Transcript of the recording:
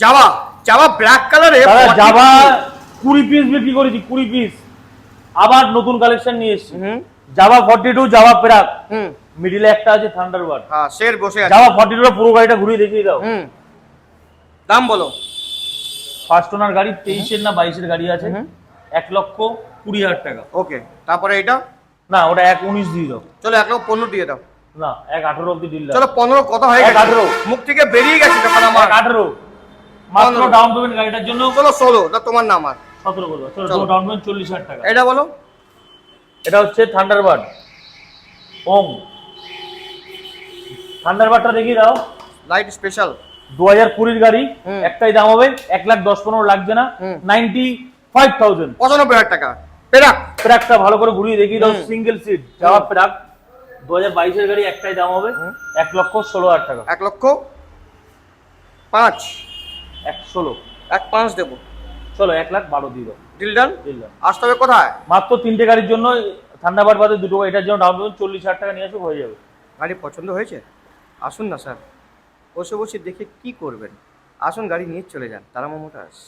Java Java black কালারে Java 20 piece বিক্রি করেছি, 20 পিস। আবার নতুন কালেকশন নিয়ে এসেছি। জাভা 42, জাভা প্রাক, মিডিলে একটা আছে থান্ডারবার্ড। হ্যাঁ শের বসে আছে। জাভা 42 এর পুরো গাড়িটা ঘুরিয়ে দেখিয়ে দাও। দাম বলো। ফার্স্ট ওনার গাড়ি, 23 এর না 22 এর গাড়ি আছে, 1,20,000 টাকা। ওকে, তারপরে এটা না, ওটা 1,19 দিয়ে দাও। চলো 1,15,000 দিয়ে দাও। না, 1,18 অবধি ডিল। চলো 15 কথা হয়ে গেছে, 1,18 মুখ থেকে বেরিয়ে গেছে তখন আমার। 1,18 মাত্র ডাউন পেমেন্ট গাড়িটার জন্য। চলো 16, না তোমার নাম আর 17 বলবো। চলো ডাউন পেমেন্ট 40,000 টাকা। এটা বলো। এটা হচ্ছে থান্ডারবার্ড ওম। থান্ডারবার্ডটা দেখিয়ে দাও। লাইট স্পেশাল 2020 এর গাড়ি, একটাই দাম হবে 1,10,15 লাগছে না, 95,000। 95,000 টাকা। পেরাক প্রাকটা ভালো করে ঘুরিয়ে দেখিয়ে দাও। সিঙ্গেল সিট জাভা প্রাক, 2022 এর গাড়ি, একটাই দাম হবে 1,16,000 টাকা। 1,05,000 1,16 1,05,000 দেবো। চলো 1,12,000 দিয়ে দাও। Deal done. Deal done. আসতে হবে কোথায়? মাত্র 3টে গাড়ির জন্য, থান্ডারবার্ড বাদে দুটো, এটার জন্য ডাউন পেমেন্ট 40,000 টাকা নিয়ে আসো, হয়ে যাবে। গাড়ি পছন্দ হয়েছে? আসুন না স্যার, বসে বসে দেখে কি করবেন, আসুন গাড়ি নিয়ে চলে যান তারামা মোটরস।